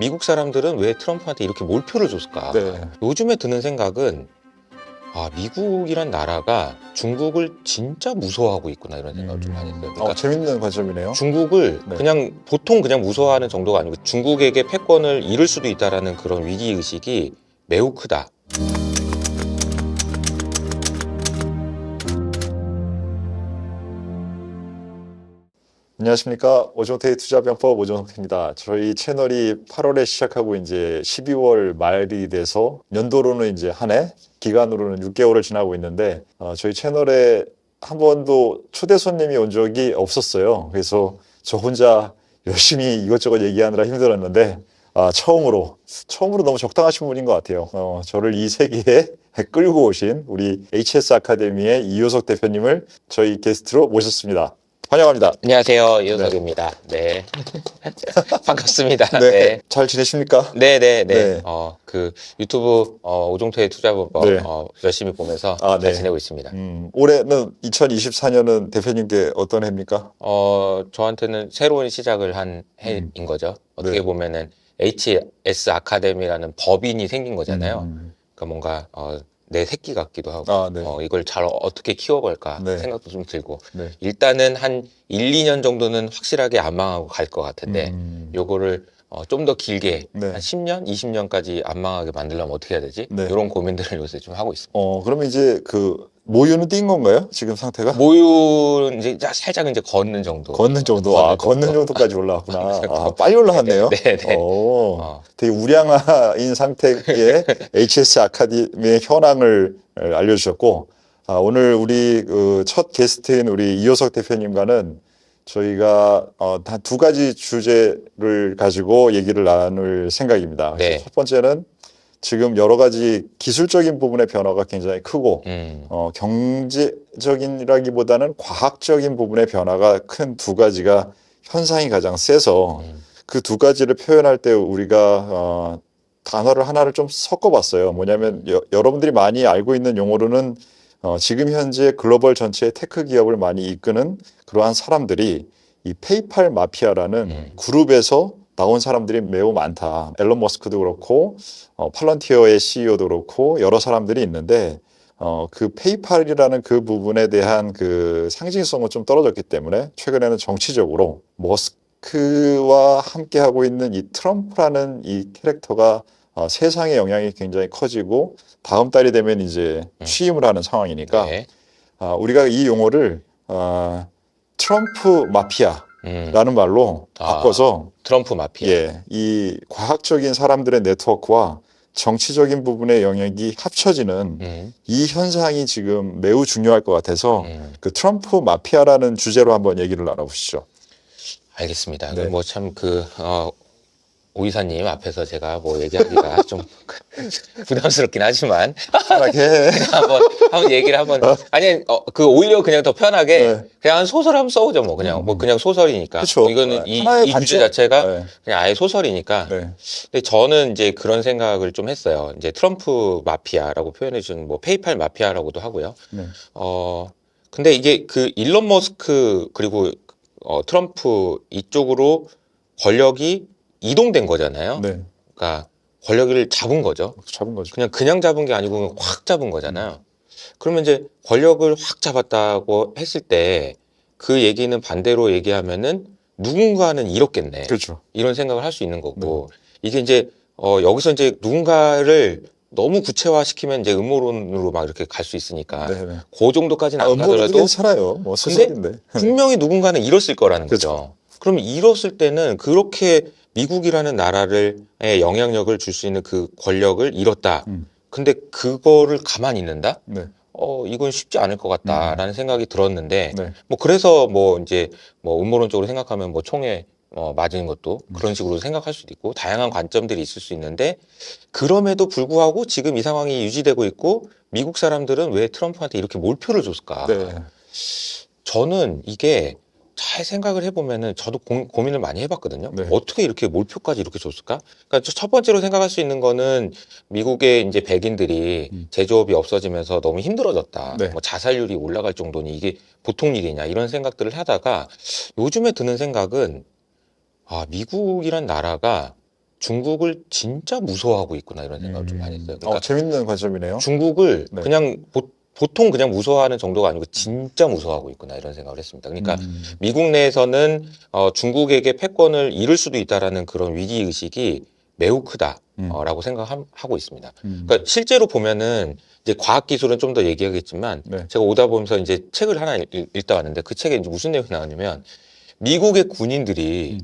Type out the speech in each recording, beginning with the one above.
미국 사람들은 왜 트럼프한테 이렇게 몰표를 줬을까? 네. 요즘에 드는 생각은 미국이란 나라가 중국을 진짜 무서워하고 있구나 이런 생각을 좀 많이 했어요. 그러니까 재밌는 관점이네요. 중국을 네. 그냥 보통 그냥 무서워하는 정도가 아니고 중국에게 패권을 잃을 수도 있다라는 그런 위기 의식이 매우 크다. 안녕하십니까. 오종태의 투자병법 오종태입니다. 저희 채널이 8월에 시작하고 이제 12월 말이 돼서 연도로는 이제 한 해, 기간으로는 6개월을 지나고 있는데 저희 채널에 한 번도 초대 손님이 온 적이 없었어요. 그래서 저 혼자 열심히 이것저것 얘기하느라 힘들었는데 처음으로 너무 적당하신 분인 것 같아요. 저를 이 세계에 끌고 오신 우리 HS 아카데미의 이효석 대표님을 저희 게스트로 모셨습니다. 환영합니다. 안녕하세요, 이효석입니다. 네, 반갑습니다. 네. 네. 잘 지내십니까? 네네네. 네. 그 유튜브 오종태의 투자법법 네. 열심히 보면서 네. 잘 지내고 있습니다. 올해는 2024년은 대표님께 어떤 해입니까? 저한테는 새로운 시작을 한 해인 거죠. 어떻게 네. 보면은 HS 아카데미라는 법인이 생긴 거잖아요. 음. 그러니까 뭔가 내 새끼 같기도 하고 네. 이걸 잘 어떻게 키워볼까 네. 생각도 좀 들고 네. 일단은 한 1, 2년 정도는 확실하게 안 망하고 갈 것 같은데 요거를 좀 더 길게 네. 한 10년, 20년까지 안 망하게 만들려면 어떻게 해야 되지? 네. 이런 고민들을 요새 좀 하고 있습니다. 그러면 이제 그 모유는 띈 건가요? 지금 상태가? 모유는 이제 살짝 이제 걷는 정도. 걷는 정도. 걷는 정도까지 올라왔구나. 정도. 빨리 올라갔네요. 네네. 되게 우량아인 상태의 HS 아카데미의 현황을 알려주셨고, 오늘 우리 첫 게스트인 우리 이효석 대표님과는 저희가 단 두 가지 주제를 가지고 얘기를 나눌 생각입니다. 네. 첫 번째는 지금 여러 가지 기술적인 부분의 변화가 굉장히 크고 경제적인이라기보다는 과학적인 부분의 변화가 큰 두 가지가 현상이 가장 세서 그 두 가지를 표현할 때 우리가 단어를 하나를 좀 섞어봤어요. 뭐냐면 여러분들이 많이 알고 있는 용어로는 지금 현재 글로벌 전체의 테크 기업을 많이 이끄는 그러한 사람들이 이 페이팔 마피아라는 그룹에서 나온 사람들이 매우 많다. 앨런 머스크도 그렇고 팔런티어의 CEO도 그렇고 여러 사람들이 있는데 그 페이팔이라는 그 부분에 대한 그 상징성은 좀 떨어졌기 때문에 최근에는 정치적으로 머스크와 함께 하고 있는 이 트럼프라는 이 캐릭터가 세상의 영향이 굉장히 커지고 다음 달이 되면 이제 취임을 하는 상황이니까 네. 우리가 이 용어를 트럼프 마피아라는 말로 바꿔서 트럼프 마피아. 이 과학적인 사람들의 네트워크와 정치적인 부분의 영역이 합쳐지는 이 현상이 지금 매우 중요할 것 같아서 그 트럼프 마피아라는 주제로 한번 얘기를 나눠보시죠. 알겠습니다. 네. 뭐 참 오 이사님 앞에서 제가 뭐 얘기하기가 좀 부담스럽긴 하지만 편하게 한번 얘기를 아니 오히려 그냥 더 편하게 네. 그냥 한 소설 한번 써오죠. 뭐 그냥 소설이니까. 그쵸. 이거는 이 하나의 주제 관점? 자체가 네. 그냥 아예 소설이니까. 네. 근데 저는 이제 그런 생각을 좀 했어요. 이제 트럼프 마피아라고 표현해 준 뭐 페이팔 마피아라고도 하고요. 네. 근데 이게 그 일론 머스크 그리고 트럼프 이쪽으로 권력이 이동된 거잖아요. 네. 그러니까 권력을 잡은 거죠. 잡은 거죠. 그냥 잡은 게 아니고 확 잡은 거잖아요. 그러면 이제 권력을 확 잡았다고 했을 때 그 얘기는 반대로 얘기하면은 누군가는 잃었겠네. 그렇죠. 이런 생각을 할 수 있는 거고 이게 이제 여기서 이제 누군가를 너무 구체화시키면 이제 음모론으로 막 이렇게 갈 수 있으니까 네. 그 정도까지는 안 음모론도 가더라도 괜찮아요. 뭐 소설인데. 분명히 누군가는 잃었을 거라는 거죠. 그렇죠. 그러면 잃었을 때는 그렇게 미국이라는 나라의 영향력을 줄 수 있는 그 권력을 잃었다. 근데 그거를 가만히 있는다? 네. 이건 쉽지 않을 것 같다라는 생각이 들었는데, 네. 뭐 그래서 뭐 이제 뭐 음모론적으로 생각하면 뭐 총에 맞은 것도 그런 식으로 생각할 수도 있고 다양한 관점들이 있을 수 있는데 그럼에도 불구하고 지금 이 상황이 유지되고 있고 미국 사람들은 왜 트럼프한테 이렇게 몰표를 줬을까? 네. 저는 이게 잘 생각을 해보면은 저도 고민을 많이 해봤거든요. 네. 어떻게 이렇게 몰표까지 이렇게 줬을까? 그러니까 첫 번째로 생각할 수 있는 거는 미국의 이제 백인들이 제조업이 없어지면서 너무 힘들어졌다. 네. 뭐 자살률이 올라갈 정도니 이게 보통 일이냐 이런 생각들을 하다가 요즘에 드는 생각은 미국이란 나라가 중국을 진짜 무서워하고 있구나 이런 생각을 좀 많이 했어요. 그러니까 재밌는 관점이네요. 중국을 네. 그냥 보통 그냥 무서워하는 정도가 아니고 진짜 무서워하고 있구나 이런 생각을 했습니다. 그러니까 미국 내에서는 중국에게 패권을 잃을 수도 있다라는 그런 위기 의식이 매우 크다라고 생각하고 있습니다. 그러니까 실제로 보면은 이제 과학 기술은 좀 더 얘기하겠지만 네. 제가 오다 보면서 이제 책을 하나 읽다 왔는데 그 책에 이제 무슨 내용이 나왔냐면 미국의 군인들이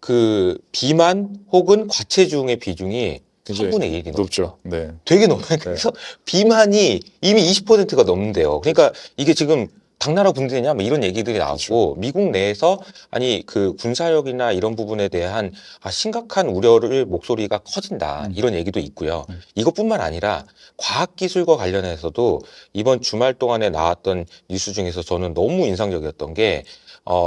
그 비만 혹은 과체중의 비중이 굉장히 3분의 1이 높죠. 네. 되게 높아요. 그래서 비만이 이미 20%가 넘는데요. 그러니까 이게 지금 당나라 군대냐 뭐 이런 얘기들이 나왔고 미국 내에서 아니 그 군사력이나 이런 부분에 대한 심각한 우려를 목소리가 커진다 이런 얘기도 있고요. 이것뿐만 아니라 과학기술과 관련해서도 이번 주말 동안에 나왔던 뉴스 중에서 저는 너무 인상적이었던 게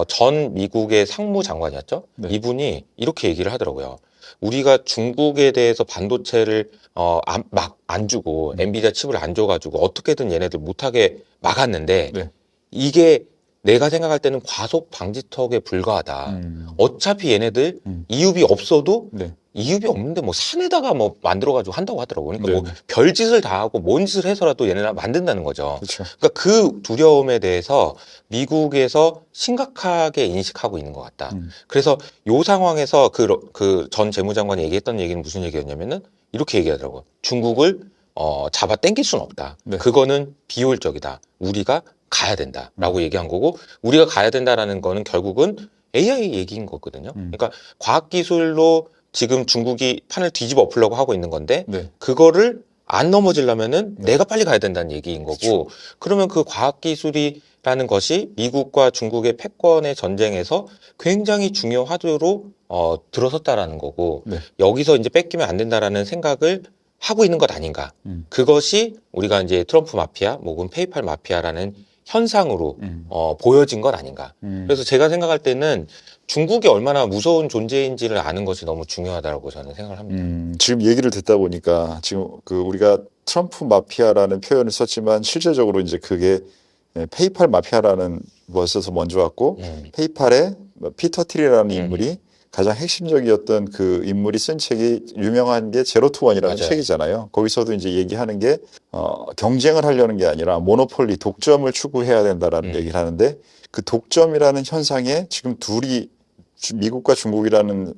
전 미국의 상무장관이었죠. 네. 이분이 이렇게 얘기를 하더라고요. 우리가 중국에 대해서 반도체를 막 안 주고 엔비디아 칩을 안 줘가지고 어떻게든 얘네들 못하게 막았는데 네. 이게 내가 생각할 때는 과속 방지턱에 불과하다. 어차피 얘네들 이유비 없어도 네. 이유비 없는데 뭐 산에다가 뭐 만들어가지고 한다고 하더라고요. 그러니까 네네. 뭐 별짓을 다 하고 뭔 짓을 해서라도 얘네를 만든다는 거죠. 그렇죠. 그러니까 그 두려움에 대해서 미국에서 심각하게 인식하고 있는 것 같다. 그래서 요 상황에서 그 전 재무장관이 얘기했던 얘기는 무슨 얘기였냐면은 이렇게 얘기하더라고요. 중국을 잡아 당길 수는 없다. 네. 그거는 비효율적이다. 우리가 가야 된다라고 얘기한 거고 우리가 가야 된다라는 거는 결국은 AI 얘기인 거거든요. 그러니까 과학기술로 지금 중국이 판을 뒤집어 엎으려고 하고 있는 건데 네. 그거를 안 넘어지려면은 네. 내가 빨리 가야 된다는 얘기인 거고 그러면 그 과학기술이라는 것이 미국과 중국의 패권의 전쟁에서 굉장히 중요하도로 들어섰다라는 거고 네. 여기서 이제 뺏기면 안 된다라는 생각을 하고 있는 것 아닌가. 그것이 우리가 이제 트럼프 마피아 혹은 페이팔 마피아라는 현상으로 보여진 것 아닌가. 그래서 제가 생각할 때는 중국이 얼마나 무서운 존재인지를 아는 것이 너무 중요하다고 저는 생각을 합니다. 지금 얘기를 듣다 보니까 지금 그 우리가 트럼프 마피아라는 표현을 썼지만 실제적으로 이제 그게 페이팔 마피아라는 것에서 먼저 왔고 페이팔의 피터 틸이라는 인물이 가장 핵심적이었던 그 인물이 쓴 책이 유명한 게 제로 투 원이라는 맞아요. 책이잖아요. 거기서도 이제 얘기하는 게 경쟁을 하려는 게 아니라 모노폴리 독점을 추구해야 된다라는 얘기를 하는데 그 독점이라는 현상에 지금 둘이 미국과 중국이라는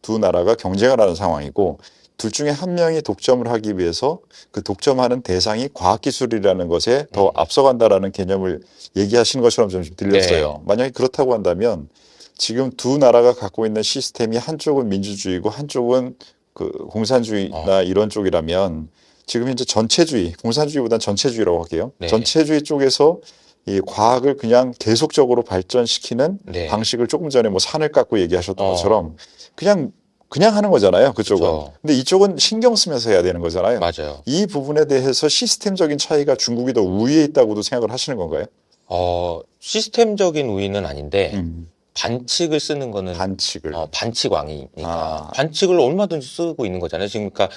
두 나라가 경쟁을 하는 상황이고 둘 중에 한 명이 독점을 하기 위해서 그 독점하는 대상이 과학기술이라는 것에 더 앞서간다라는 개념을 얘기하시는 것처럼 좀 들렸어요. 네. 만약에 그렇다고 한다면 지금 두 나라가 갖고 있는 시스템이 한쪽은 민주주의고 한쪽은 그 공산주의나 이런 쪽이라면 지금 현재 전체주의, 공산주의보다는 전체주의라고 할게요. 네. 전체주의 쪽에서 이 과학을 그냥 계속적으로 발전시키는 네. 방식을 조금 전에 뭐 산을 깎고 얘기하셨던 것처럼 그냥 하는 거잖아요. 그쪽은. 그쵸. 근데 이쪽은 신경 쓰면서 해야 되는 거잖아요. 맞아요. 이 부분에 대해서 시스템적인 차이가 중국이 더 우위에 있다고도 생각을 하시는 건가요? 시스템적인 우위는 아닌데 음. 반칙을 쓰는 거는 반칙을. 반칙왕이니까 아. 반칙을 얼마든지 쓰고 있는 거잖아요. 지금 그러니까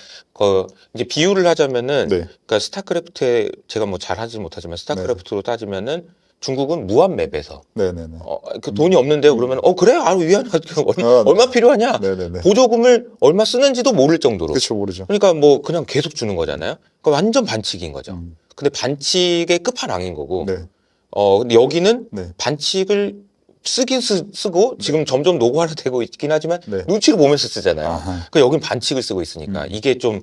이제 비유를 하자면은 네. 그러니까 스타크래프트에 제가 뭐 잘하지 못하지만 스타크래프트로 따지면은 중국은 무한 맵에서 네네네. 그 돈이 없는데요. 그러면 그래? 위안화 네. 얼마 필요하냐? 네네네. 보조금을 얼마 쓰는지도 모를 정도로. 그렇죠, 모르죠. 그러니까 뭐 그냥 계속 주는 거잖아요. 그러니까 완전 반칙인 거죠. 근데 반칙의 끝판왕인 거고. 네. 근데 여기는 네. 반칙을 쓰긴 쓰고 지금 점점 노골화되고 있긴 하지만 네. 눈치를 보면서 쓰잖아요. 아하. 그 여긴 반칙을 쓰고 있으니까 이게 좀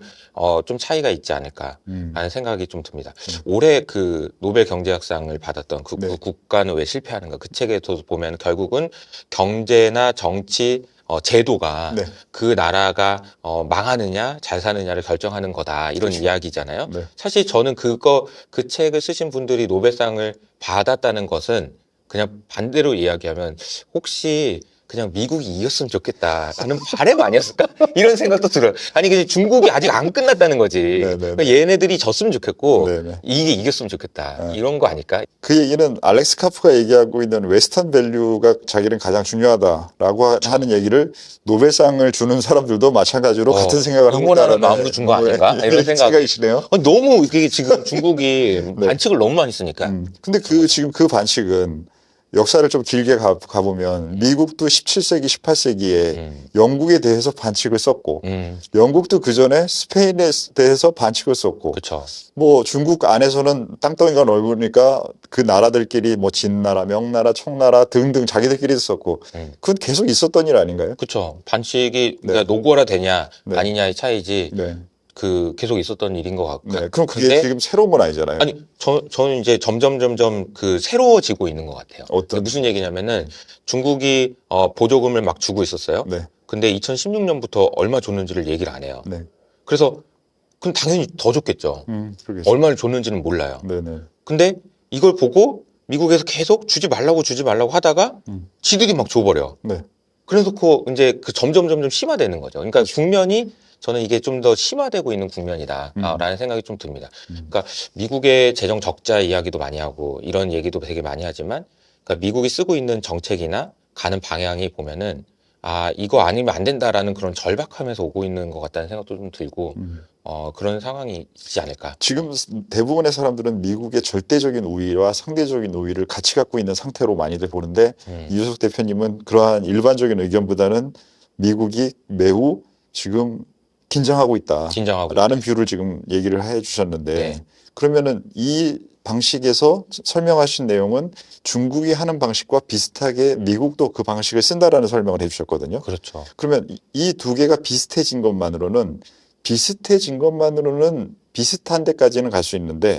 차이가 있지 않을까라는 생각이 좀 듭니다. 올해 그 노벨 경제학상을 받았던 그 네. 국가는 왜 실패하는가 그 책에서 보면 결국은 경제나 정치 제도가 네. 그 나라가 망하느냐 잘 사느냐를 결정하는 거다 이런 그렇죠. 이야기잖아요. 네. 사실 저는 그 책을 쓰신 분들이 노벨상을 받았다는 것은 그냥 반대로 이야기하면 혹시 그냥 미국이 이겼으면 좋겠다라는 바람 아니었을까? 이런 생각도 들어요. 아니 근데 중국이 아직 안 끝났다는 거지. 네네네. 그러니까 얘네들이 졌으면 좋겠고 네네. 이게 이겼으면 좋겠다. 이런 거 아닐까? 그 얘기는 알렉스 카프가 얘기하고 있는 웨스턴 밸류가 자기는 가장 중요하다라고 하는 얘기를 노벨상을 주는 사람들도 마찬가지로 같은 생각을 하고 응원하는 있다는 마음으로 준 거 아닌가? 이런 생각이 생각이시네요. 너무 이게 지금 중국이 네. 반칙을 너무 많이 쓰니까. 근데 지금 그 반칙은 역사를 좀 길게 가보면 미국도 17세기, 18세기에 음, 영국에 대해서 반칙을 썼고 영국도 그 전에 스페인에 대해서 반칙을 썼고 그쵸. 뭐 중국 안에서는 땅덩이가 넓으니까 그 나라들끼리 뭐 진나라, 명나라, 청나라 등등 자기들끼리 썼고 음. 그건 계속 있었던 일 아닌가요? 그쵸. 반칙이, 네. 그러니까 노고라 되냐, 네. 아니냐의 차이지, 네. 그, 계속 있었던 일인 것 같고. 네. 그럼 그게 근데 지금 새로운 건 아니잖아요. 아니, 저는 이제 점점 그 새로워지고 있는 것 같아요. 어떤? 무슨 얘기냐면은 중국이 보조금을 막 주고 있었어요. 네. 근데 2016년부터 얼마 줬는지를 얘기를 안 해요. 네. 그래서 그럼 당연히 더 줬겠죠. 그러겠죠. 얼마를 줬는지는 몰라요. 네네. 근데 이걸 보고 미국에서 계속 주지 말라고 하다가 음. 지들이 막 줘버려. 네. 그래서 이제 그 점점 심화되는 거죠. 그러니까 국면이 저는 이게 좀 더 심화되고 있는 국면이다라는 생각이 좀 듭니다. 그러니까 미국의 재정 적자 이야기도 많이 하고 이런 얘기도 되게 많이 하지만, 그러니까 미국이 쓰고 있는 정책이나 가는 방향이 보면은 이거 아니면 안 된다라는 그런 절박함에서 오고 있는 것 같다는 생각도 좀 들고 그런 상황이 있지 않을까. 지금 대부분의 사람들은 미국의 절대적인 우위와 상대적인 우위를 같이 갖고 있는 상태로 많이들 보는데 이준석 대표님은 그러한 일반적인 의견보다는 미국이 매우 지금 긴장하고 있다라는 뷰를 지금 얘기를 해 주셨는데 네. 그러면은 이 방식에서 설명하신 내용은 중국이 하는 방식과 비슷하게 미국도 그 방식을 쓴다라는 설명을 해 주셨거든요. 그렇죠. 그러면 이 두 개가 비슷해진 것만으로는 비슷한 데까지는 갈 수 있는데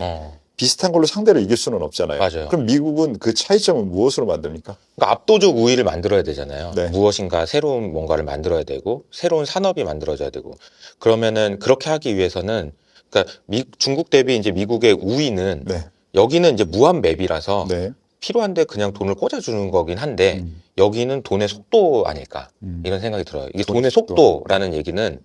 비슷한 걸로 상대를 이길 수는 없잖아요. 맞아요. 그럼 미국은 그 차이점은 무엇으로 만듭니까? 그러니까 압도적 우위를 만들어야 되잖아요. 네. 무엇인가 새로운 뭔가를 만들어야 되고 새로운 산업이 만들어져야 되고, 그러면은 그렇게 하기 위해서는, 그러니까 중국 대비 이제 미국의 우위는 네. 여기는 이제 무한 맵이라서 네. 필요한데 그냥 돈을 꽂아주는 거긴 한데 여기는 돈의 속도 아닐까 이런 생각이 들어요. 이게 돈의 속도라는 얘기는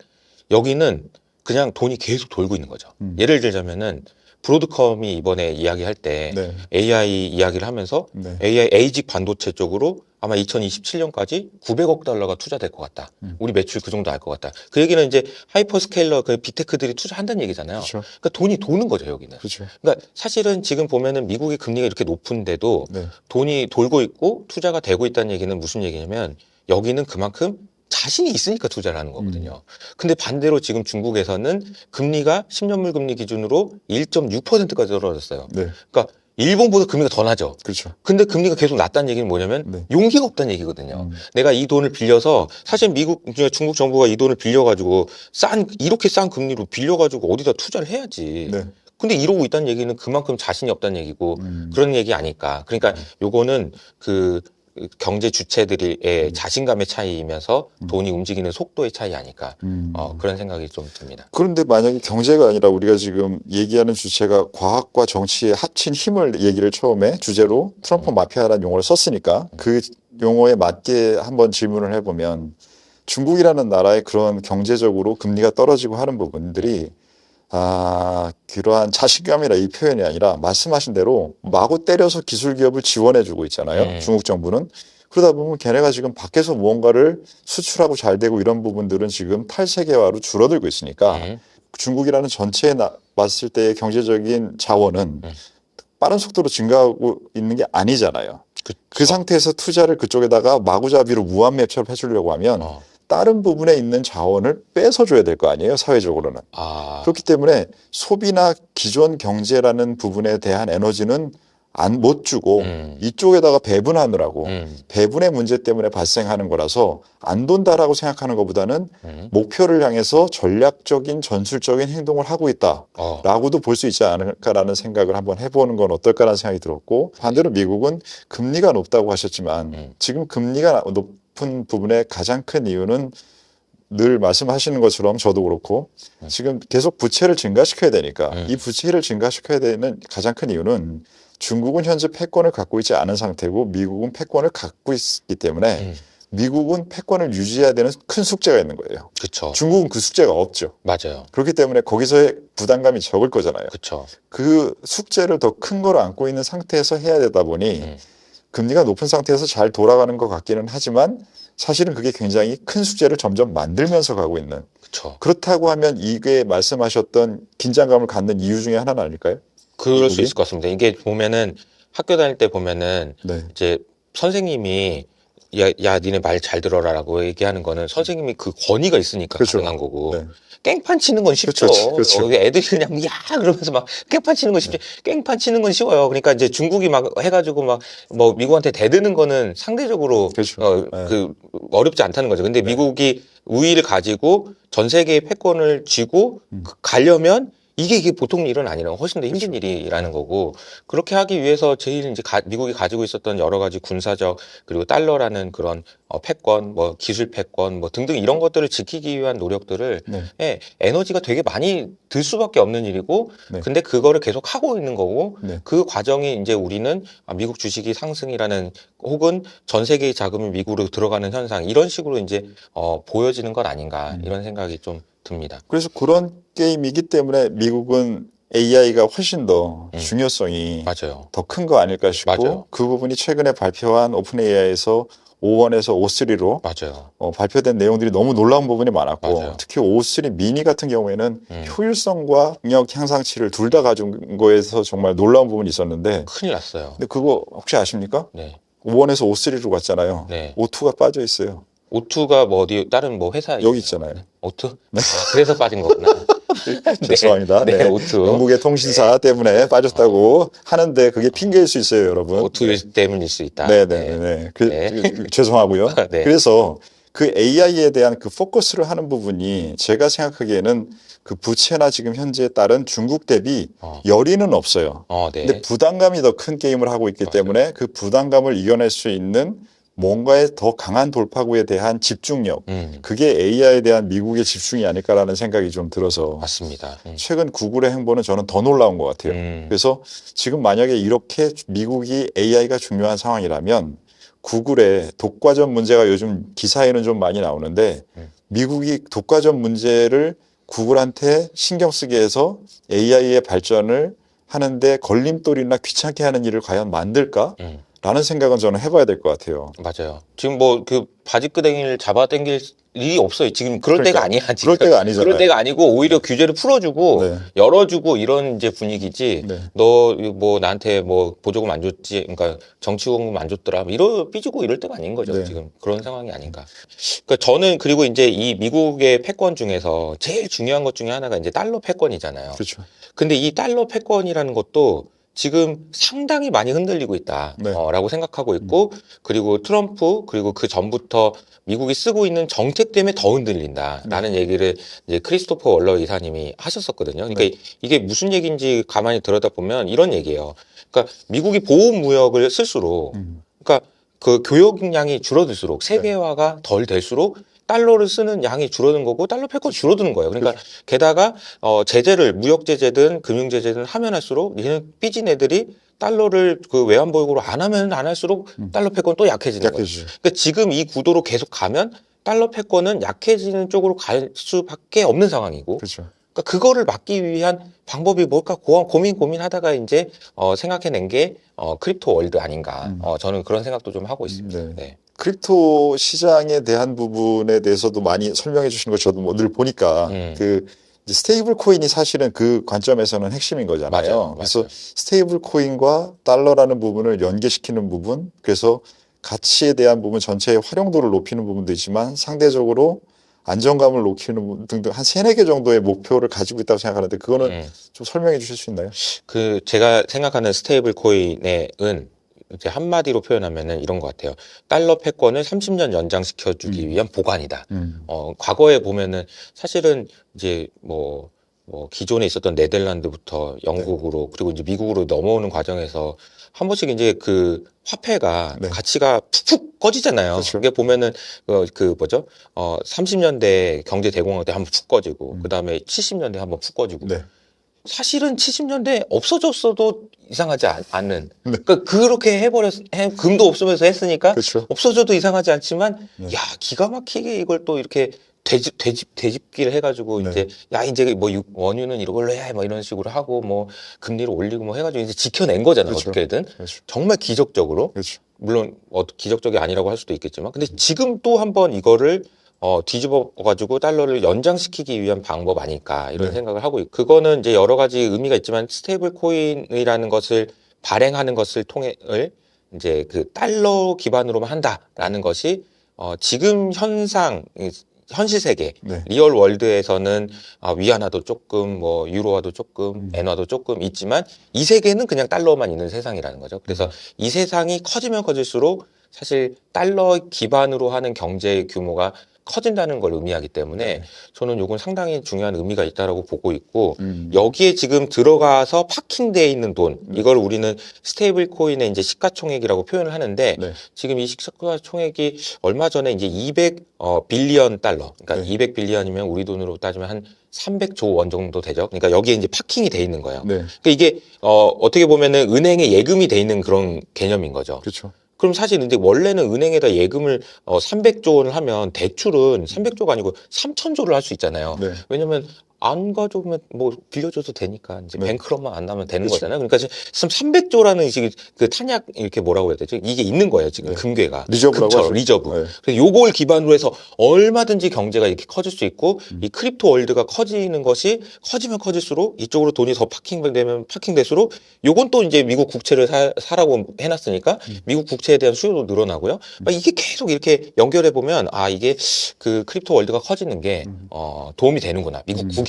여기는 그냥 돈이 계속 돌고 있는 거죠. 예를 들자면은 브로드컴이 이번에 이야기할 때 네. AI 이야기를 하면서 네. AI 에이직 반도체 쪽으로 아마 2027년까지 900억 달러가 투자될 것 같다. 우리 매출 그 정도 할 것 같다. 그 얘기는 이제 하이퍼스케일러 그 빅테크들이 투자한다는 얘기잖아요. 그렇죠. 그러니까 돈이 도는 거죠, 여기는. 그렇죠. 그러니까 사실은 지금 보면은 미국의 금리가 이렇게 높은데도 네. 돈이 돌고 있고 투자가 되고 있다는 얘기는 무슨 얘기냐면 여기는 그만큼 자신이 있으니까 투자를 하는 거거든요. 근데 반대로 지금 중국에서는 금리가 10년물 금리 기준으로 1.6%까지 떨어졌어요. 네. 그러니까 일본보다 금리가 더 낮죠. 그렇죠. 근데 금리가 계속 낮다는 얘기는 뭐냐면 네. 용기가 없다는 얘기거든요. 내가 이 돈을 빌려서, 사실 중국 정부가 이 돈을 빌려가지고 이렇게 싼 금리로 빌려가지고 어디다 투자를 해야지. 네. 근데 이러고 있다는 얘기는 그만큼 자신이 없다는 얘기고 그런 얘기 아닐까. 그러니까 요거는 그 경제 주체들의 자신감의 차이이면서 돈이 움직이는 속도의 차이 아닐까. 그런 생각이 좀 듭니다. 그런데 만약에 경제가 아니라 우리가 지금 얘기하는 주체가 과학과 정치의 합친 힘을 얘기를 처음에 주제로 트럼프 마피아라는 용어를 썼으니까 그 용어에 맞게 한번 질문을 해보면 중국이라는 나라의 그런 경제적으로 금리가 떨어지고 하는 부분들이 그러한 자신감이라 이 표현이 아니라 말씀하신 대로 마구 때려서 기술 기업을 지원해주고 있잖아요. 중국 정부는. 그러다 보면 걔네가 지금 밖에서 무언가를 수출하고 잘 되고 이런 부분들은 지금 탈세계화로 줄어들고 있으니까 중국이라는 전체에 봤을 때의 경제적인 자원은 빠른 속도로 증가하고 있는 게 아니잖아요. 그 상태에서 투자를 그쪽에다가 마구잡이로 무한매표를 해주려고 하면 다른 부분에 있는 자원을 뺏어줘야 될 거 아니에요, 사회적으로는. 그렇기 때문에 소비나 기존 경제라는 부분에 대한 에너지는 못 주고 이쪽에다가 배분하느라고 배분의 문제 때문에 발생하는 거라서 안 돈다라고 생각하는 것보다는 목표를 향해서 전략적인 전술적인 행동을 하고 있다라고도 볼 수 있지 않을까라는 생각을 한번 해보는 건 어떨까라는 생각이 들었고, 반대로 미국은 금리가 높다고 하셨지만 지금 금리가 높은 부분의 가장 큰 이유는 늘 말씀하시는 것처럼 저도 그렇고 지금 계속 부채를 증가시켜야 되니까 이 부채를 증가시켜야 되는 가장 큰 이유는 중국은 현재 패권을 갖고 있지 않은 상태고 미국은 패권을 갖고 있기 때문에 미국은 패권을 유지해야 되는 큰 숙제가 있는 거예요. 그렇죠. 중국은 그 숙제가 없죠. 맞아요. 그렇기 때문에 거기서의 부담감이 적을 거잖아요. 그렇죠. 그 숙제를 더 큰 걸 안고 있는 상태에서 해야 되다 보니 금리가 높은 상태에서 잘 돌아가는 것 같기는 하지만 사실은 그게 굉장히 큰 숙제를 점점 만들면서 가고 있는. 그렇죠. 그렇다고 하면 이게 말씀하셨던 긴장감을 갖는 이유 중에 하나는 아닐까요? 그럴 수 있을 것 같습니다. 이게 보면은 학교 다닐 때 보면은 네. 이제 선생님이 야, 니네 말 잘 들어라라고 얘기하는 거는 선생님이 그 권위가 있으니까 그렇죠. 가능한 거고. 네. 깽판 치는 건 쉽죠. 그렇죠. 애들이 그냥 야 그러면서 막 깽판 치는 건 쉽지. 깽판 치는 건 쉬워요. 그러니까 이제 중국이 막 해가지고 막 뭐 미국한테 대드는 거는 상대적으로 그렇죠. 네. 그 어렵지 않다는 거죠. 근데 미국이 우위를 가지고 전 세계의 패권을 쥐고 가려면 이게 보통 일은 아니라 훨씬 더 힘든 일이라는 거고 그렇게 하기 위해서 제일 이제 미국이 가지고 있었던 여러 가지 군사적 그리고 달러라는 그런 패권, 뭐 기술 패권, 뭐 등등 이런 것들을 지키기 위한 노력들을 네. 예, 에너지가 되게 많이 들 수밖에 없는 일이고 네. 근데 그거를 계속 하고 있는 거고 네. 그 과정이 이제 우리는 미국 주식이 상승이라는 혹은 전 세계의 자금이 미국으로 들어가는 현상 이런 식으로 이제 보여지는 것 아닌가 이런 생각이 좀 듭니다. 그래서 그런 게임이기 때문에 미국은 AI가 훨씬 더 중요성이 맞아요. 더 큰 거 아닐까 싶고 맞아요. 그 부분이 최근에 발표한 오픈 AI에서 5원에서 5.3로 맞아요. 발표된 내용들이 너무 놀라운 부분이 많았고 맞아요. 특히 5.3 미니 같은 경우에는 효율성과 능력 향상치를 둘 다 가진 거에서 정말 놀라운 부분이 있었는데 큰일 났어요. 근데 그거 혹시 아십니까? 네. 5원에서 5.3로 갔잖아요. 네. O2가 빠져 있어요. 오투가 뭐 어디 다른 뭐 회사 여기 있잖아요. 오투? 아, 그래서 빠진 거구나. 죄송합니다. 네, 네. 오투. 영국의 통신사 때문에 빠졌다고 하는데 그게 핑계일 수 있어요, 여러분. 오투 때문일 수 있다. 네네네. 죄송하고요. 네. 그래서 그 AI에 대한 그 포커스를 하는 부분이 제가 생각하기에는 그 부채나 지금 현재에 따른 중국 대비 열의는 없어요. 네. 근데 부담감이 더 큰 게임을 하고 있기 때문에 그 부담감을 이겨낼 수 있는 뭔가의 더 강한 돌파구에 대한 집중력, 그게 AI에 대한 미국의 집중이 아닐까라는 생각이 좀 들어서 맞습니다. 최근 구글의 행보는 저는 더 놀라운 것 같아요. 그래서 지금 만약에 이렇게 미국이 AI가 중요한 상황이라면 구글의 독과점 문제가 요즘 기사에는 좀 많이 나오는데 미국이 독과점 문제를 구글한테 신경 쓰게 해서 AI의 발전을 하는데 걸림돌이나 귀찮게 하는 일을 과연 만들까? 라는 생각은 저는 해봐야 될 것 같아요. 맞아요. 지금 뭐 그 바지끄댕이를 잡아당길 일이 없어요. 지금 그럴 때가 아니야. 지금. 그럴 때가 아니잖아요. 그럴 때가 아니고 오히려 규제를 풀어주고 네. 열어주고 이런 이제 분위기지. 네. 너 뭐 나한테 뭐 보조금 안 줬지, 그러니까 정치공금 안 줬더라. 삐지고 이럴 때가 아닌 거죠. 네. 지금 그런 상황이 아닌가. 그러니까 저는 그리고 이제 이 미국의 패권 중에서 제일 중요한 것 중에 하나가 이제 달러 패권이잖아요. 그렇죠. 근데 이 달러 패권이라는 것도 지금 상당히 많이 흔들리고 있다. 네. 라고 생각하고 있고, 그리고 트럼프, 그리고 그 전부터 미국이 쓰고 있는 정책 때문에 더 흔들린다. 라는 얘기를 이제 크리스토퍼 월러 이사님이 하셨었거든요. 그러니까 이게 무슨 얘기인지 가만히 들여다보면 이런 얘기예요. 그러니까 미국이 보호무역을 쓸수록, 그러니까 그 교역량이 줄어들수록 세계화가 덜 될수록 달러를 쓰는 양이 줄어드는 거고 달러 패권이 줄어드는 거예요. 그러니까 게다가 제재를 무역 제재든 금융 제재든 하면 할수록 얘는 삐진 애들이 달러를 그 외환 보유고로 안 하면 안 할수록 달러 패권 또 약해지는 거예요. 그러니까 지금 이 구도로 계속 가면 달러 패권은 약해지는 쪽으로 갈 수밖에 없는 상황이고. 그렇죠. 그러니까 그거를 막기 위한 방법이 뭘까 고민하다가 이제 생각해낸 게 크립토 월드 아닌가. 저는 그런 생각도 좀 하고 있습니다. 네. 네. 크립토 시장에 대한 부분에 대해서도 많이 설명해 주시는 걸 저도 뭐 늘 보니까 그 스테이블 코인이 사실은 그 관점에서는 핵심인 거잖아요. 맞아요. 그래서 스테이블 코인과 달러라는 부분을 연계시키는 부분, 그래서 가치에 대한 부분 전체의 활용도를 높이는 부분도 있지만 상대적으로 안정감을 높이는 부분 등등 한 3-4개 정도의 목표를 가지고 있다고 생각하는데 그거는 좀 설명해 주실 수 있나요? 그 제가 생각하는 스테이블 코인은 이제 한마디로 표현하면은 이런 것 같아요. 달러 패권을 30년 연장시켜주기 위한 보관이다. 과거에 보면은 사실은 이제 뭐 기존에 있었던 네덜란드부터 영국으로 그리고 이제 미국으로 넘어오는 과정에서 한 번씩 이제 그 화폐가 가치가 푹푹 꺼지잖아요. 그렇죠. 그게 보면은 그 뭐죠? 30년대 경제 대공황 때 한번 푹 꺼지고 그다음에 70년대 한번 푹 꺼지고. 네. 사실은 70년대 없어졌어도 이상하지 않는. 그러니까 그렇게 금도 없으면서 했으니까 그렇죠. 없어져도 이상하지 않지만, 야, 기가 막히게 이걸 또 이렇게 되짚기를 해가지고 이제 야 이제 뭐 원유는 이걸로 해, 뭐 이런 식으로 하고 뭐 금리를 올리고 뭐 해가지고 이제 지켜낸 거잖아요. 그렇죠. 어떻게든 그렇죠. 정말 기적적으로. 그렇죠. 물론 기적적이 아니라고 할 수도 있겠지만, 근데 지금 또 한번 이거를 뒤집어가지고 달러를 연장시키기 위한 방법 아닐까 이런 생각을 하고 있고 그거는 이제 여러 가지 의미가 있지만 스테이블 코인이라는 것을 발행하는 것을 통해 이제 그 달러 기반으로만 한다라는 것이 지금 현실 세계, 네. 리얼 월드에서는 위안화도 조금, 뭐 유로화도 조금, 엔화도 조금 있지만 이 세계는 그냥 달러만 있는 세상이라는 거죠. 그래서 이 세상이 커지면 커질수록 사실 달러 기반으로 하는 경제 규모가 커진다는 걸 의미하기 때문에 네. 저는 이건 상당히 중요한 의미가 있다라고 보고 있고 여기에 지금 들어가서 파킹되어 있는 돈 이걸 우리는 스테이블 코인의 이제 시가총액이라고 표현을 하는데 네. 지금 이 시가총액이 얼마 전에 이제 200 빌리언 달러 그러니까 네. 200 빌리언이면 우리 돈으로 따지면 한 300조 원 정도 되죠. 그러니까 여기에 이제 파킹이 돼 있는 거예요. 네. 그러니까 이게 어떻게 보면은 은행에 예금이 돼 있는 그런 개념인 거죠. 그렇죠. 그럼 사실 근데 원래는 은행에다 예금을 300조 원을 하면 대출은 300조가 아니고 3,000조를 할 수 있잖아요. 네. 왜냐면 안 가져오면 뭐 빌려줘도 되니까 이제 네. 뱅크런만 안 나면 되는 그렇죠. 거잖아요. 그러니까 지금 300조라는 지금 그 탄약 이렇게 뭐라고 해야 되죠? 이게 있는 거예요. 지금 네. 금괴가 리저브라고 금처럼 하죠. 리저브. 네. 그래서 요걸 기반으로 해서 얼마든지 경제가 이렇게 커질 수 있고 이 크립토 월드가 커지는 것이 커지면 커질수록 이쪽으로 돈이 더 파킹될수록 요건 또 이제 미국 국채를 사라고 해놨으니까 미국 국채에 대한 수요도 늘어나고요. 이게 계속 이렇게 연결해 보면 이게 그 크립토 월드가 커지는 게 도움이 되는구나. 미국 국익에.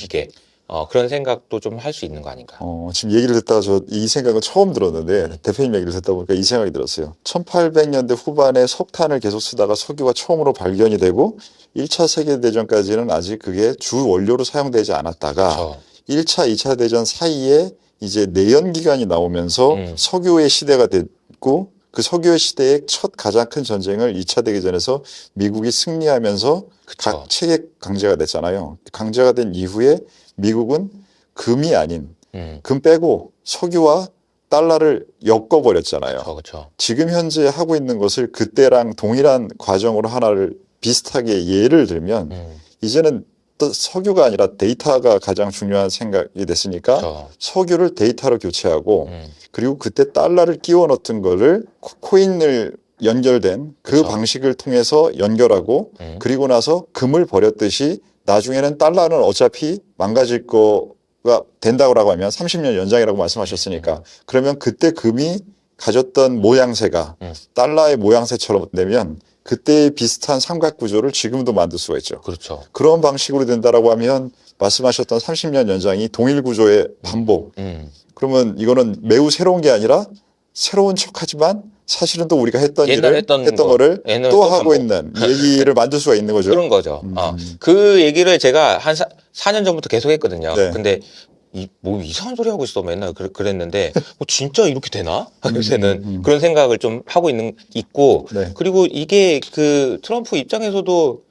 그런 생각도 좀 할 수 있는 거 아닌가. 지금 얘기를 듣다가 저 이 생각은 처음 들었는데 대표님 얘기를 듣다 보니까 이 생각이 들었어요. 1800년대 후반에 석탄을 계속 쓰다가 석유가 처음으로 발견이 되고 1차 세계대전까지는 아직 그게 주 원료로 사용되지 않았다가 그렇죠. 1차, 2차 대전 사이에 이제 내연기관이 나오면서 석유의 시대가 됐고 그 석유의 시대의 첫 가장 큰 전쟁을 2차 대전에서 미국이 승리하면서 그쵸. 각 체계 강제가 됐잖아요. 강제가 된 이후에 미국은 금이 아닌 금 빼고 석유와 달러를 엮어버렸잖아요. 그렇죠. 지금 현재 하고 있는 것을 그때랑 동일한 과정으로 하나를 비슷하게 예를 들면 이제는 또 석유가 아니라 데이터가 가장 중요한 생각이 됐으니까 그렇죠. 석유를 데이터로 교체하고 그리고 그때 달러를 끼워 넣었던 거를 코인을 연결된 그 그쵸. 방식을 통해서 연결하고 그리고 나서 금을 버렸듯이 나중에는 달러는 어차피 망가질 거가 된다고 하면 30년 연장이라고 말씀하셨으니까 그러면 그때 금이 가졌던 모양새가 달러의 모양새처럼 되면 그때의 비슷한 삼각 구조를 지금도 만들 수가 있죠. 그렇죠. 그런 방식으로 된다라고 하면 말씀하셨던 30년 연장이 동일 구조의 반복. 그러면 이거는 매우 새로운 게 아니라 새로운 척하지만 사실은 또 우리가 했던 옛날에 일을 했던 거를 옛날에 또 또 하고 반복. 있는 얘기를 만들 수가 있는 거죠. 그런 거죠. 그 얘기를 제가 한 4년 전부터 계속 했거든요. 네. 근데 뭐 이상한 소리 하고 있어 맨날 그랬는데 진짜 이렇게 되나? 요새는 그런 생각을 좀 하고 있고 네. 그리고 이게 그 트럼프 입장에서도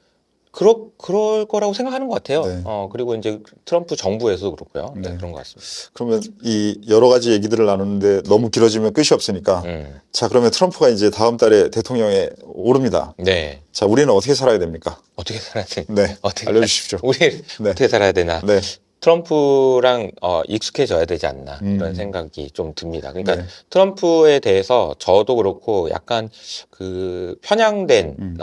그럴 거라고 생각하는 것 같아요. 네. 그리고 이제 트럼프 정부에서도 그렇고요. 네, 네. 그런 것 같습니다. 그러면 이 여러 가지 얘기들을 나누는데 너무 길어지면 끝이 없으니까 자 그러면 트럼프가 이제 다음 달에 대통령에 오릅니다. 네. 자 우리는 어떻게 살아야 됩니까? 어떻게 살아야 되나? 네. 어떻게 알려주십시오. 우리 네. 어떻게 살아야 되나? 네. 트럼프랑 익숙해져야 되지 않나 이런 생각이 좀 듭니다. 그러니까 네. 트럼프에 대해서 저도 그렇고 약간 그 편향된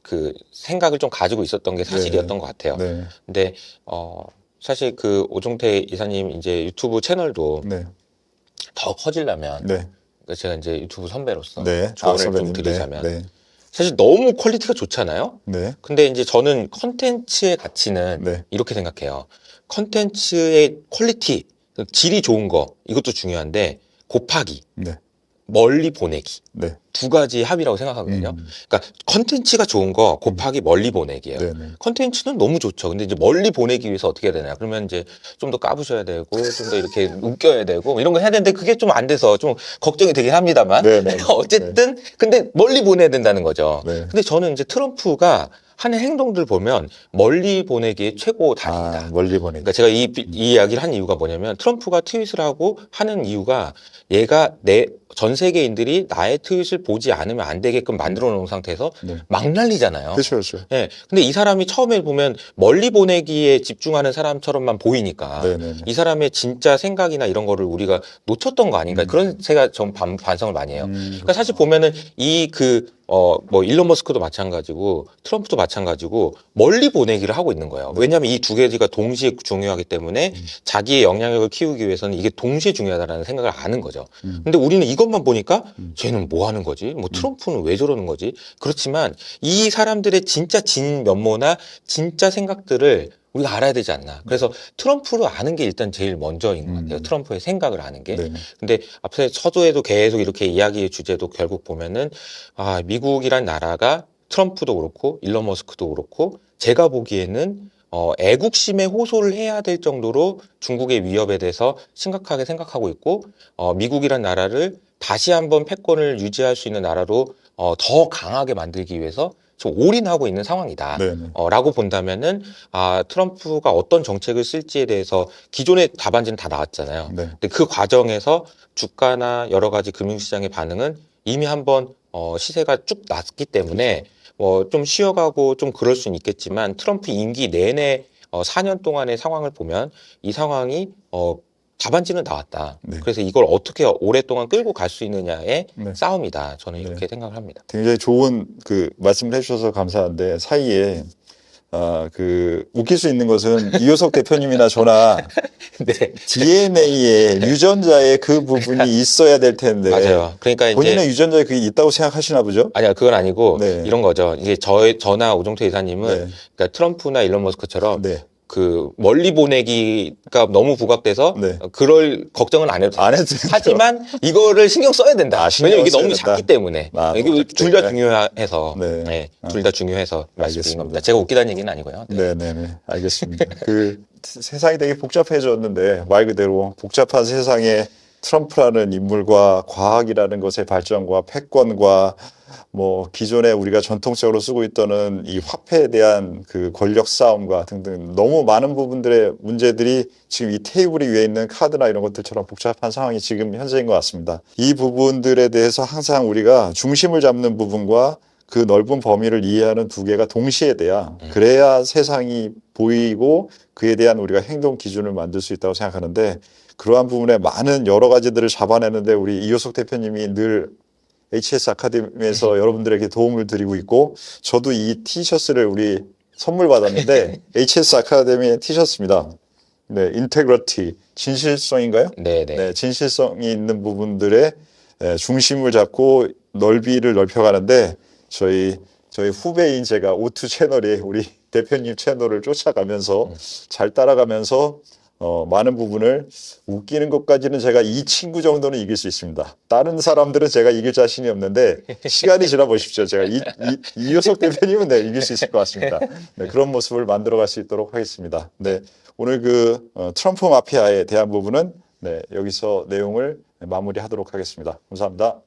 그 생각을 좀 가지고 있었던 게 사실이었던 것 같아요. 네. 근데 사실 그 오종태 이사님 이제 유튜브 채널도 네. 더 커지려면 네. 그러니까 제가 이제 유튜브 선배로서 네. 조언을 좀 선배님. 드리자면 네. 사실 너무 퀄리티가 좋잖아요. 네. 근데 이제 저는 컨텐츠의 가치는 네. 이렇게 생각해요. 컨텐츠의 퀄리티, 질이 좋은 거 이것도 중요한데 곱하기, 네. 멀리 보내기 네. 두 가지 합이라고 생각하거든요. 그러니까 컨텐츠가 좋은 거 곱하기 멀리 보내기예요. 네. 네. 컨텐츠는 너무 좋죠. 근데 이제 멀리 보내기 위해서 어떻게 해야 되냐? 그러면 이제 좀 더 까부셔야 되고 좀 더 이렇게 웃겨야 되고 이런 거 해야 되는데 그게 좀 안 돼서 좀 걱정이 되긴 합니다만 네, 네. 어쨌든 근데 멀리 보내야 된다는 거죠. 네. 근데 저는 이제 트럼프가 하는 행동들 보면 멀리 보내기의 최고 달인이다. 멀리 보내기. 그러니까 제가 이 이야기를 한 이유가 뭐냐면 트럼프가 트윗을 하고 하는 이유가 얘가 전 세계인들이 나의 트윗을 보지 않으면 안 되게끔 만들어 놓은 상태에서 네. 막 날리잖아요. 그렇죠. 그렇죠. 예. 근데 이 사람이 처음에 보면 멀리 보내기에 집중하는 사람처럼만 보이니까 네, 네, 네. 이 사람의 진짜 생각이나 이런 거를 우리가 놓쳤던 거 아닌가 그런 제가 좀 반성을 많이 해요. 그러니까 사실 보면은 이 그 뭐 일론 머스크도 마찬가지고 트럼프도 마찬가지고 멀리 보내기를 하고 있는 거예요. 왜냐하면 이 두 가지가 동시에 중요하기 때문에 자기의 영향력을 키우기 위해서는 이게 동시에 중요하다는 생각을 아는 거죠. 근데 우리는 이것만 보니까 쟤는 뭐 하는 거지? 뭐 트럼프는 왜 저러는 거지? 그렇지만 이 사람들의 진짜 진 면모나 진짜 생각들을 우리가 알아야 되지 않나. 그래서 트럼프를 아는 게 일단 제일 먼저인 것 같아요. 트럼프의 생각을 아는 게. 네. 근데 앞서 서두에도 계속 이렇게 이야기의 주제도 결국 보면은 미국이란 나라가 트럼프도 그렇고 일론 머스크도 그렇고 제가 보기에는 애국심에 호소를 해야 될 정도로 중국의 위협에 대해서 심각하게 생각하고 있고 미국이란 나라를 다시 한번 패권을 유지할 수 있는 나라로 더 강하게 만들기 위해서 지금 올인하고 있는 상황이다. 네. 라고 본다면은 트럼프가 어떤 정책을 쓸지에 대해서 기존의 답안지는 다 나왔잖아요. 네. 근데 그 과정에서 주가나 여러 가지 금융시장의 반응은 이미 한번 시세가 쭉 났기 때문에 좀 쉬어가고 좀 그럴 수는 있겠지만 트럼프 임기 내내 4년 동안의 상황을 보면 이 상황이 답안지는 나왔다. 네. 그래서 이걸 어떻게 오랫동안 끌고 갈 수 있느냐의 네. 싸움이다. 저는 네. 이렇게 생각을 합니다. 굉장히 좋은 그 말씀을 해주셔서 감사한데 사이에 웃길 수 있는 것은 이효석 대표님이나 저나 네. DNA에 유전자에 그 부분이 있어야 될 텐데 맞아요. 그러니까 본인의 이제 유전자에 그게 있다고 생각하시나 보죠? 아니야 그건 아니고 네. 이런 거죠. 이게 저나 오종태 이사님은 네. 그러니까 트럼프나 일론 머스크처럼 네. 그 멀리 보내기가 너무 부각돼서 네. 그럴 걱정은 안 해도 돼요. 안 해도 돼요. 하지만 이거를 신경 써야 된다. 신경 왜냐면 이게 써야 너무 된다. 작기 때문에. 너무 이게 작기 둘 다 때문에. 중요해서. 네. 네. 둘 다 중요해서 말씀드린 알겠습니다. 겁니다. 제가 웃기다는 얘기는 아니고요. 네. 네네네. 알겠습니다. 세상이 되게 복잡해졌는데 말 그대로 복잡한 세상에 트럼프라는 인물과 과학이라는 것의 발전과 패권과 뭐 기존에 우리가 전통적으로 쓰고 있던 이 화폐에 대한 그 권력 싸움과 등등 너무 많은 부분들의 문제들이 지금 이 테이블 위에 있는 카드나 이런 것들처럼 복잡한 상황이 지금 현재인 것 같습니다. 이 부분들에 대해서 항상 우리가 중심을 잡는 부분과 그 넓은 범위를 이해하는 두 개가 동시에 돼야 그래야 세상이 보이고 그에 대한 우리가 행동 기준을 만들 수 있다고 생각하는데 그러한 부분에 많은 여러 가지들을 잡아내는데 우리 이효석 대표님이 늘 HS 아카데미에서 여러분들에게 도움을 드리고 있고 저도 이 티셔츠를 우리 선물 받았는데 HS 아카데미의 티셔츠입니다. 네, 인테그리티, 진실성인가요? 네, 네. 네, 진실성이 있는 부분들의 중심을 잡고 넓이를 넓혀가는데 저희 후배인 제가 오투 채널이 우리 대표님 채널을 쫓아가면서 잘 따라가면서 많은 부분을 웃기는 것까지는 제가 이 친구 정도는 이길 수 있습니다. 다른 사람들은 제가 이길 자신이 없는데 시간이 지나 보십시오. 제가 이효석 대표님은 네, 이길 수 있을 것 같습니다. 네, 그런 모습을 만들어갈 수 있도록 하겠습니다. 네, 오늘 트럼프 마피아에 대한 부분은 네, 여기서 내용을 마무리하도록 하겠습니다. 감사합니다.